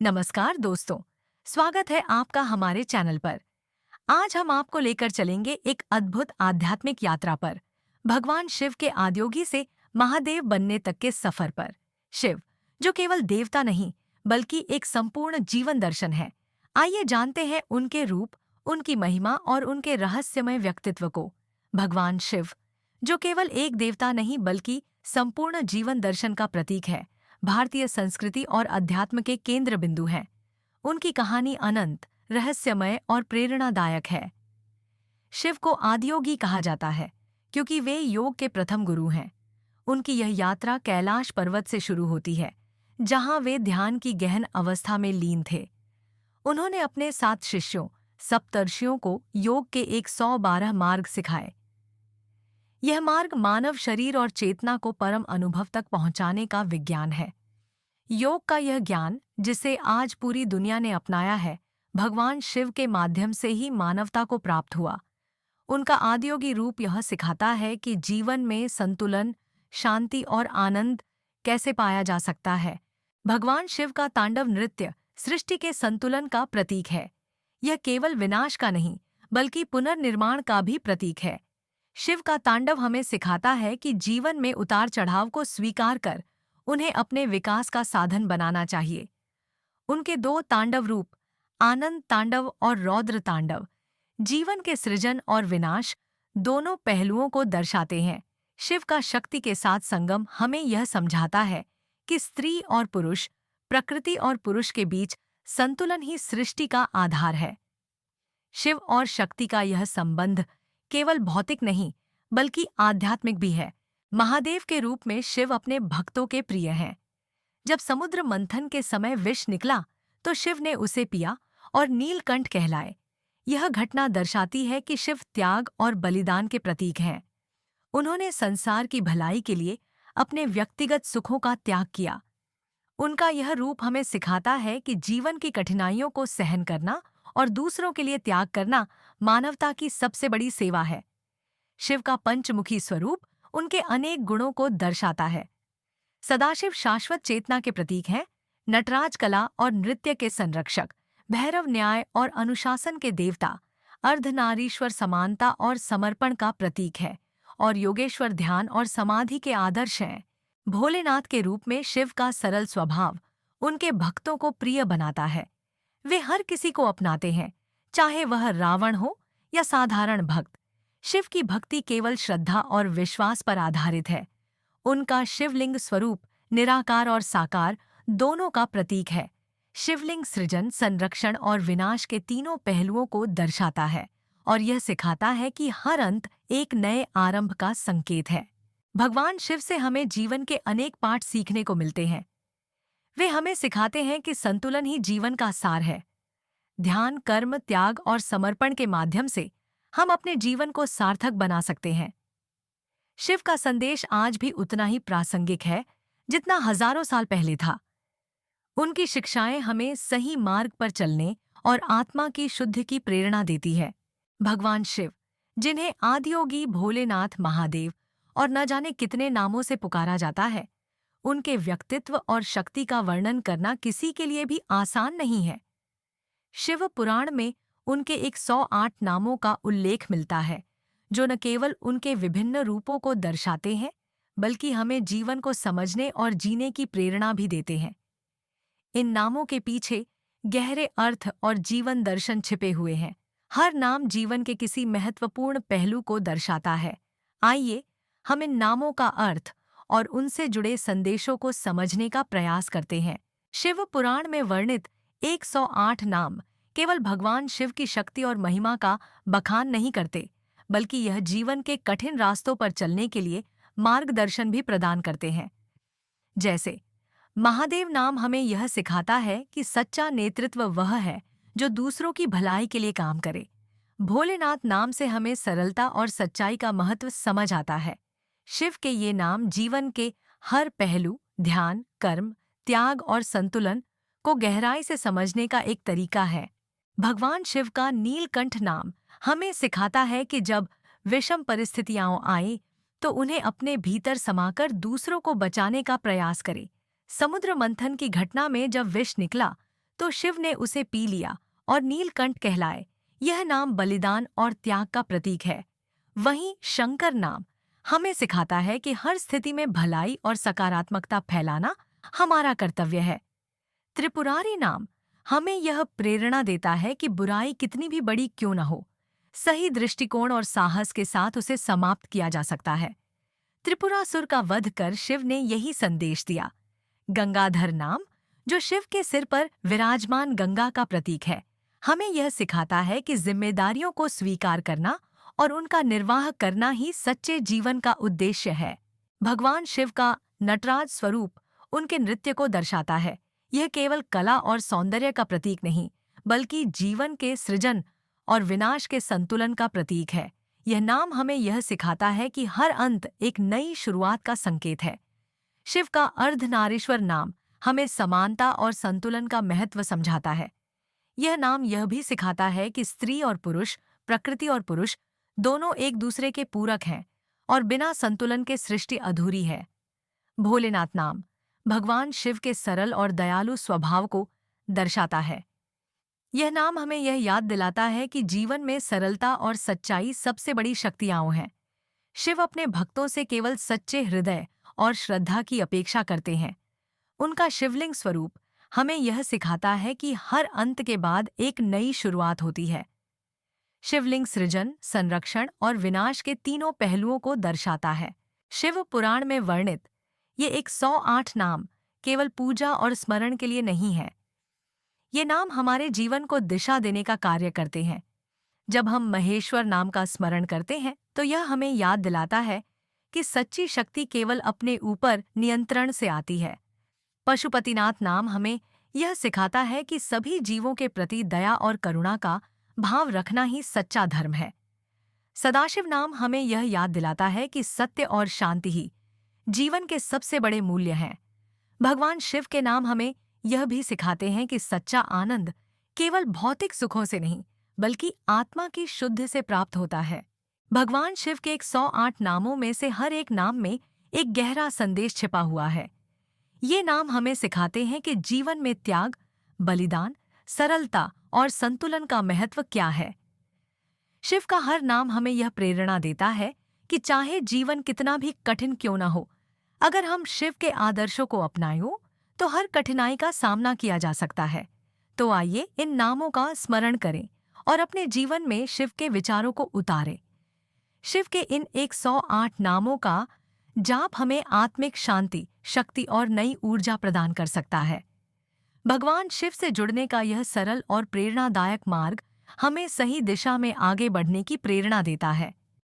नमस्कार दोस्तों, स्वागत है आपका हमारे चैनल पर। आज हम आपको लेकर चलेंगे एक अद्भुत आध्यात्मिक यात्रा पर, भगवान शिव के आदियोगी से महादेव बनने तक के सफर पर। शिव, जो केवल देवता नहीं बल्कि एक संपूर्ण जीवन दर्शन है। आइए जानते हैं उनके रूप, उनकी महिमा और उनके रहस्यमय व्यक्तित्व को। भगवान शिव, जो केवल एक देवता नहीं बल्कि संपूर्ण जीवन दर्शन का प्रतीक है, भारतीय संस्कृति और अध्यात्म के केंद्र बिंदु हैं। उनकी कहानी अनंत, रहस्यमय और प्रेरणादायक है। शिव को आदियोगी कहा जाता है क्योंकि वे योग के प्रथम गुरु हैं। उनकी यह यात्रा कैलाश पर्वत से शुरू होती है, जहां वे ध्यान की गहन अवस्था में लीन थे। उन्होंने अपने 7 शिष्यों, सप्तर्षियों को योग के 112 मार्ग सिखाए। यह मार्ग मानव शरीर और चेतना को परम अनुभव तक पहुंचाने का विज्ञान है। योग का यह ज्ञान, जिसे आज पूरी दुनिया ने अपनाया है, भगवान शिव के माध्यम से ही मानवता को प्राप्त हुआ। उनका आदियोगी रूप यह सिखाता है कि जीवन में संतुलन, शांति और आनंद कैसे पाया जा सकता है। भगवान शिव का तांडव नृत्य सृष्टि के संतुलन का प्रतीक है। यह केवल विनाश का नहीं बल्कि पुनर्निर्माण का भी प्रतीक है। शिव का तांडव हमें सिखाता है कि जीवन में उतार चढ़ाव को स्वीकार कर उन्हें अपने विकास का साधन बनाना चाहिए। उनके 2 तांडव रूप, आनंद तांडव और रौद्र तांडव, जीवन के सृजन और विनाश दोनों पहलुओं को दर्शाते हैं। शिव का शक्ति के साथ संगम हमें यह समझाता है कि स्त्री और पुरुष, प्रकृति और पुरुष के बीच संतुलन ही सृष्टि का आधार है। शिव और शक्ति का यह संबंध केवल भौतिक नहीं बल्कि आध्यात्मिक भी है। महादेव के रूप में शिव अपने भक्तों के प्रिय हैं। जब समुद्र मंथन के समय विष निकला तो शिव ने उसे पिया और नीलकंठ कहलाए। यह घटना दर्शाती है कि शिव त्याग और बलिदान के प्रतीक हैं। उन्होंने संसार की भलाई के लिए अपने व्यक्तिगत सुखों का त्याग किया। उनका यह रूप हमें सिखाता है कि जीवन की कठिनाइयों को सहन करना और दूसरों के लिए त्याग करना मानवता की सबसे बड़ी सेवा है। शिव का पंचमुखी स्वरूप उनके अनेक गुणों को दर्शाता है। सदाशिव शाश्वत चेतना के प्रतीक हैं, नटराज कला और नृत्य के संरक्षक, भैरव न्याय और अनुशासन के देवता, अर्धनारीश्वर समानता और समर्पण का प्रतीक है, और योगेश्वर ध्यान और समाधि के आदर्श हैं। भोलेनाथ के रूप में शिव का सरल स्वभाव उनके भक्तों को प्रिय बनाता है। वे हर किसी को अपनाते हैं, चाहे वह रावण हो या साधारण भक्त। शिव की भक्ति केवल श्रद्धा और विश्वास पर आधारित है। उनका शिवलिंग स्वरूप निराकार और साकार दोनों का प्रतीक है। शिवलिंग सृजन, संरक्षण और विनाश के तीनों पहलुओं को दर्शाता है और यह सिखाता है कि हर अंत एक नए आरंभ का संकेत है। भगवान शिव से हमें जीवन के अनेक पाठ सीखने को मिलते हैं। वे हमें सिखाते हैं कि संतुलन ही जीवन का सार है। ध्यान, कर्म, त्याग और समर्पण के माध्यम से हम अपने जीवन को सार्थक बना सकते हैं। शिव का संदेश आज भी उतना ही प्रासंगिक है जितना हजारों साल पहले था। उनकी शिक्षाएं हमें सही मार्ग पर चलने और आत्मा की शुद्धि की प्रेरणा देती है। भगवान शिव, जिन्हें आदियोगी, भोलेनाथ, महादेव और न जाने कितने नामों से पुकारा जाता है, उनके व्यक्तित्व और शक्ति का वर्णन करना किसी के लिए भी आसान नहीं है। शिव पुराण में उनके 108 नामों का उल्लेख मिलता है, जो न केवल उनके विभिन्न रूपों को दर्शाते हैं बल्कि हमें जीवन को समझने और जीने की प्रेरणा भी देते हैं। इन नामों के पीछे गहरे अर्थ और जीवन दर्शन छिपे हुए हैं। हर नाम जीवन के किसी महत्वपूर्ण पहलू को दर्शाता है। आइए हम इन नामों का अर्थ और उनसे जुड़े संदेशों को समझने का प्रयास करते हैं। शिव पुराण में वर्णित 108 नाम केवल भगवान शिव की शक्ति और महिमा का बखान नहीं करते, बल्कि यह जीवन के कठिन रास्तों पर चलने के लिए मार्गदर्शन भी प्रदान करते हैं। जैसे महादेव नाम हमें यह सिखाता है कि सच्चा नेतृत्व वह है जो दूसरों की भलाई के लिए काम करे। भोलेनाथ नाम से हमें सरलता और सच्चाई का महत्व समझ आता है। शिव के ये नाम जीवन के हर पहलू, ध्यान, कर्म, त्याग और संतुलन को गहराई से समझने का एक तरीका है। भगवान शिव का नीलकंठ नाम हमें सिखाता है कि जब विषम परिस्थितियां आए तो उन्हें अपने भीतर समाकर दूसरों को बचाने का प्रयास करें। समुद्र मंथन की घटना में जब विष निकला तो शिव ने उसे पी लिया और नीलकंठ कहलाए। यह नाम बलिदान और त्याग का प्रतीक है। वहीं शंकर नाम हमें सिखाता है कि हर स्थिति में भलाई और सकारात्मकता फैलाना हमारा कर्तव्य है। त्रिपुरारी नाम हमें यह प्रेरणा देता है कि बुराई कितनी भी बड़ी क्यों न हो, सही दृष्टिकोण और साहस के साथ उसे समाप्त किया जा सकता है। त्रिपुरासुर का वध कर शिव ने यही संदेश दिया। गंगाधर नाम, जो शिव के सिर पर विराजमान गंगा का प्रतीक है, हमें यह सिखाता है कि जिम्मेदारियों को स्वीकार करना और उनका निर्वाह करना ही सच्चे जीवन का उद्देश्य है। भगवान शिव का नटराज स्वरूप उनके नृत्य को दर्शाता है। यह केवल कला और सौंदर्य का प्रतीक नहीं, बल्कि जीवन के सृजन और विनाश के संतुलन का प्रतीक है। यह नाम हमें यह सिखाता है कि हर अंत एक नई शुरुआत का संकेत है। शिव का अर्धनारीश्वर नाम हमें समानता और संतुलन का महत्व समझाता है। यह नाम यह भी सिखाता है कि स्त्री और पुरुष, प्रकृति और पुरुष दोनों एक दूसरे के पूरक हैं और बिना संतुलन के सृष्टि अधूरी है। भोलेनाथ नाम भगवान शिव के सरल और दयालु स्वभाव को दर्शाता है। यह नाम हमें यह याद दिलाता है कि जीवन में सरलता और सच्चाई सबसे बड़ी शक्तियां हैं। शिव अपने भक्तों से केवल सच्चे हृदय और श्रद्धा की अपेक्षा करते हैं। उनका शिवलिंग स्वरूप हमें यह सिखाता है कि हर अंत के बाद एक नई शुरुआत होती है। शिवलिंग सृजन, संरक्षण और विनाश के तीनों पहलुओं को दर्शाता है। शिव पुराण में वर्णित ये 108 नाम केवल पूजा और स्मरण के लिए नहीं है। ये नाम हमारे जीवन को दिशा देने का कार्य करते हैं। जब हम महेश्वर नाम का स्मरण करते हैं तो यह हमें याद दिलाता है कि सच्ची शक्ति केवल अपने ऊपर नियंत्रण से आती है। पशुपतिनाथ नाम हमें यह सिखाता है कि सभी जीवों के प्रति दया और करुणा का भाव रखना ही सच्चा धर्म है। सदाशिव नाम हमें यह याद दिलाता है कि सत्य और शांति ही जीवन के सबसे बड़े मूल्य हैं। भगवान शिव के नाम हमें यह भी सिखाते हैं कि सच्चा आनंद केवल भौतिक सुखों से नहीं, बल्कि आत्मा की शुद्धि से प्राप्त होता है। भगवान शिव के 108 नामों में से हर एक नाम में एक गहरा संदेश छिपा हुआ है। ये नाम हमें सिखाते हैं कि जीवन में त्याग, बलिदान, सरलता और संतुलन का महत्व क्या है। शिव का हर नाम हमें यह प्रेरणा देता है कि चाहे जीवन कितना भी कठिन क्यों न हो, अगर हम शिव के आदर्शों को अपनाएं तो हर कठिनाई का सामना किया जा सकता है। तो आइए इन नामों का स्मरण करें और अपने जीवन में शिव के विचारों को उतारें। शिव के इन 108 नामों का जाप हमें आत्मिक शांति, शक्ति और नई ऊर्जा प्रदान कर सकता है। भगवान शिव से जुड़ने का यह सरल और प्रेरणादायक मार्ग हमें सही दिशा में आगे बढ़ने की प्रेरणा देता है।